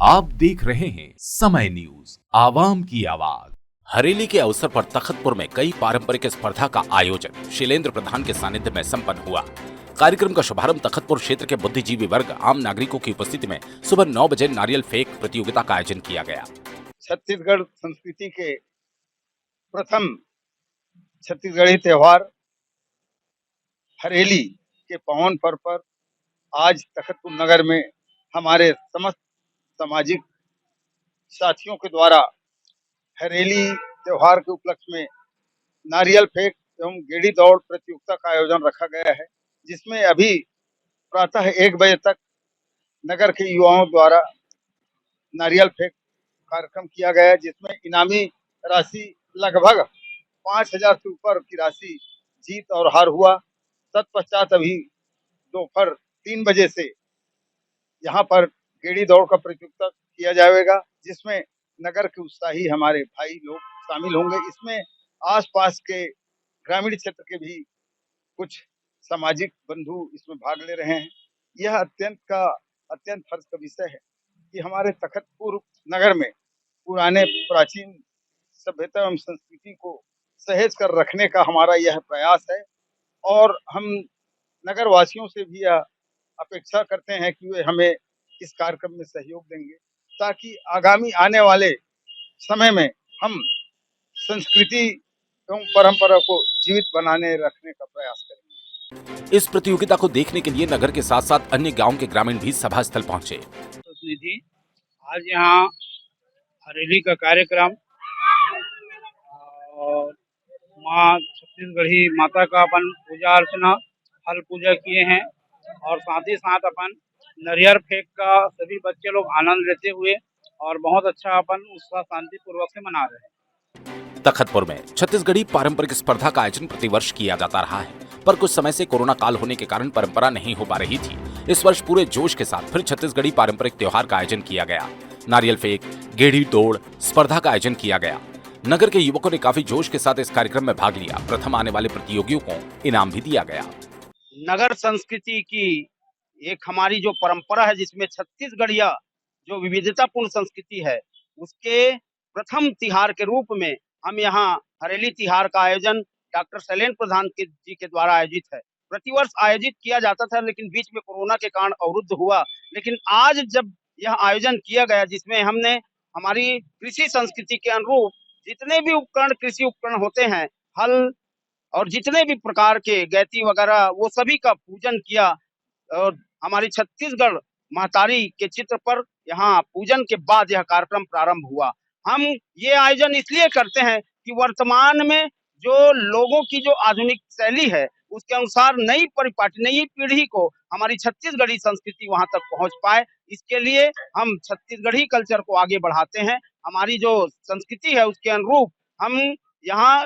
आप देख रहे हैं समय न्यूज, आवाम की आवाज। हरेली के अवसर पर तखतपुर में कई पारंपरिक स्पर्धा का आयोजन शैलेंद्र प्रधान के सानिध्य में संपन्न हुआ। कार्यक्रम का शुभारंभ तखतपुर क्षेत्र के बुद्धिजीवी वर्ग आम नागरिकों की उपस्थिति में सुबह 9 बजे नारियल फेंक प्रतियोगिता का आयोजन किया गया। छत्तीसगढ़ संस्कृति के प्रथम छत्तीसगढ़ी त्योहार हरेली के पावन पर्व पर आज तखतपुर नगर में हमारे समस्त सामाजिक साथियों के द्वारा हरेली त्योहार के उपलक्ष्य में नारियल फेंक एवं गेड़ी दौड़ प्रतियोगिता का आयोजन रखा गया है, जिसमें अभी प्रातः 1 बजे तक नगर के युवाओं द्वारा नारियल फेंक कार्यक्रम किया गया है, जिसमें इनामी राशि लगभग 5,000 से ऊपर की राशि जीत और हार हुआ। तत्पश्चात अभी दोपहर 3 बजे से यहाँ पर गेड़ी दौड़ का प्रतियोगिता किया जाएगा, जिसमें नगर के उत्साही हमारे भाई लोग शामिल होंगे। इसमें आसपास के ग्रामीण क्षेत्र के भी कुछ सामाजिक बंधु इसमें भाग ले रहे हैं। यह अत्यंत हर्ष का विषय है कि हमारे तखतपुर नगर में पुराने प्राचीन सभ्यता एवं संस्कृति को सहेज कर रखने का हमारा यह प्रयास है, और हम नगर वासियों से भी यह अपेक्षा करते हैं कि वे हमें इस कार्यक्रम में सहयोग देंगे, ताकि आगामी आने वाले समय में हम संस्कृति एवं परंपरा को जीवित बनाने रखने का प्रयास करेंगे। इस प्रतियोगिता को देखने के लिए नगर के साथ साथ अन्य गाँव के ग्रामीण भी सभा स्थल पहुँचे। आज यहाँ हरेली का कार्यक्रम और माँ छत्तीसगढ़ी माता का अपन पूजा अर्चना फल पूजा किए हैं, और साथ ही साथ अपन नारियल फेंक का सभी बच्चे लोग आनंद लेते हुए और बहुत अच्छा अपन उत्साह शांति पूर्वक से मना रहे हैं। तखतपुर में छत्तीसगढ़ी पारंपरिक स्पर्धा का आयोजन प्रतिवर्ष किया जाता रहा है, पर कुछ समय से कोरोना काल होने के कारण परंपरा नहीं हो पा रही थी। इस वर्ष पूरे जोश के साथ फिर छत्तीसगढ़ी पारंपरिक त्योहार का आयोजन किया गया। नारियल फेंक, गेड़ी दौड़ स्पर्धा का आयोजन किया गया। नगर के युवकों ने काफी जोश के साथ इस कार्यक्रम में भाग लिया। प्रथम आने वाले प्रतियोगियों को इनाम भी दिया गया। नगर संस्कृति की एक हमारी जो परंपरा है, जिसमें छत्तीसगढ़िया जो विविधतापूर्ण संस्कृति है, उसके प्रथम तिहार के रूप में हम यहाँ हरेली तिहार का आयोजन डॉक्टर शैलेंद्र प्रधान जी के द्वारा आयोजित है। प्रतिवर्ष आयोजित किया जाता था, लेकिन बीच में कोरोना के कारण अवरुद्ध हुआ। लेकिन आज जब यह आयोजन किया गया, जिसमें हमने हमारी कृषि संस्कृति के अनुरूप जितने भी उपकरण, कृषि उपकरण होते हैं, हल और जितने भी प्रकार के गैती वगैरह, वो सभी का पूजन किया, और हमारी छत्तीसगढ़ महतारी के चित्र पर यहाँ पूजन के बाद यह कार्यक्रम प्रारंभ हुआ। हम ये आयोजन इसलिए करते हैं कि वर्तमान में जो लोगों की जो आधुनिक शैली है, उसके अनुसार नई परिपाटी, नई पीढ़ी को हमारी छत्तीसगढ़ी संस्कृति वहां तक पहुंच पाए, इसके लिए हम छत्तीसगढ़ी कल्चर को आगे बढ़ाते हैं। हमारी जो संस्कृति है उसके अनुरूप हम यहाँ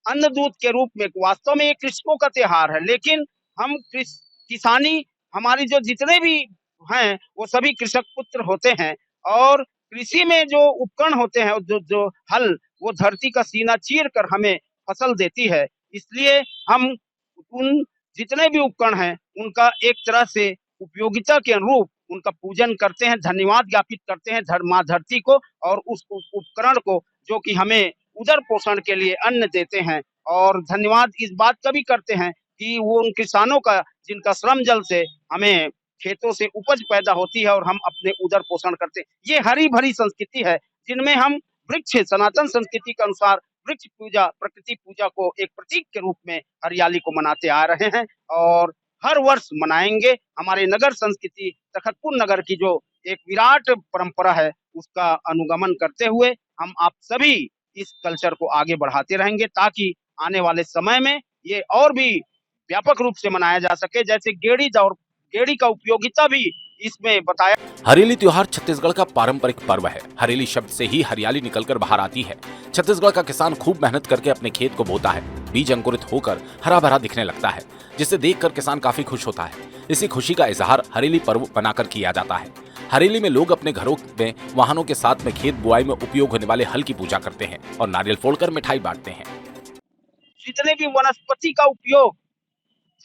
अन्न दूत के रूप में, वास्तव में ये कृषकों का त्योहार है, लेकिन हम किसानी, हमारी जो जितने भी हैं वो सभी कृषक पुत्र होते हैं, और कृषि में जो उपकरण होते हैं, जो हल, वो धरती का सीना चीर कर हमें फसल देती है। इसलिए हम उन जितने भी उपकरण हैं उनका एक तरह से उपयोगिता के अनुरूप उनका पूजन करते हैं, धन्यवाद ज्ञापित करते हैं माँ धरती को, और उस उपकरण को जो कि हमें उदर पोषण के लिए अन्न देते हैं। और धन्यवाद इस बात का भी करते हैं कि वो उन किसानों का, जिनका श्रम जल से हमें खेतों से उपज पैदा होती है और हम अपने उदर पोषण करते हैं। ये हरी भरी संस्कृति है, जिनमें हम वृक्ष, सनातन संस्कृति के अनुसार वृक्ष पूजा, प्रकृति पूजा को एक प्रतीक के रूप में हरियाली को मनाते आ रहे हैं, और हर वर्ष मनाएंगे। हमारे नगर संस्कृति, तखतपुर नगर की जो एक विराट परंपरा है, उसका अनुगमन करते हुए हम आप सभी इस कल्चर को आगे बढ़ाते रहेंगे, ताकि आने वाले समय में ये और भी व्यापक रूप से मनाया जा सके। जैसे गेड़ी का उपयोगिता भी इसमें बताया। हरेली त्योहार छत्तीसगढ़ का पारंपरिक पर्व है। हरेली शब्द से ही हरियाली निकलकर बाहर आती है। छत्तीसगढ़ का किसान खूब मेहनत करके अपने खेत को बोता है, बीज अंकुरित होकर हरा भरा दिखने लगता है, जिसे देखकर किसान काफी खुश होता है। इसी खुशी का इजहार हरेली पर्व बनाकर किया जाता है। हरेली में लोग अपने घरों में वाहनों के साथ में खेत बुआई में उपयोग होने वाले हल की पूजा करते हैं और नारियल फोड़कर मिठाई बांटते हैं। जितने भी वनस्पति का उपयोग,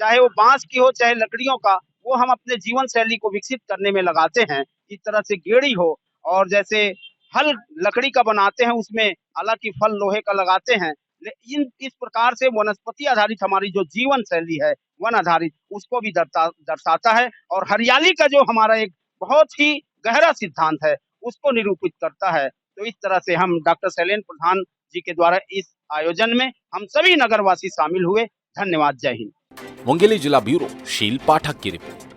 चाहे वो बांस की हो चाहे लकड़ियों का, वो हम अपने जीवन शैली को विकसित करने में लगाते हैं। इस तरह से गेड़ी हो और जैसे हल लकड़ी का बनाते हैं, उसमें हालांकि फल लोहे का लगाते हैं, लेकिन इस प्रकार से वनस्पति आधारित हमारी जो जीवन शैली है वन आधारित, उसको भी दर्शाता है और हरियाली का जो हमारा एक बहुत ही गहरा सिद्धांत है उसको निरूपित करता है। तो इस तरह से हम डॉक्टर शैलेंद्र प्रधान जी के द्वारा इस आयोजन में हम सभी नगरवासी शामिल हुए। धन्यवाद। जय हिंद। मुंगेली जिला ब्यूरो शील पाठक की रिपोर्ट।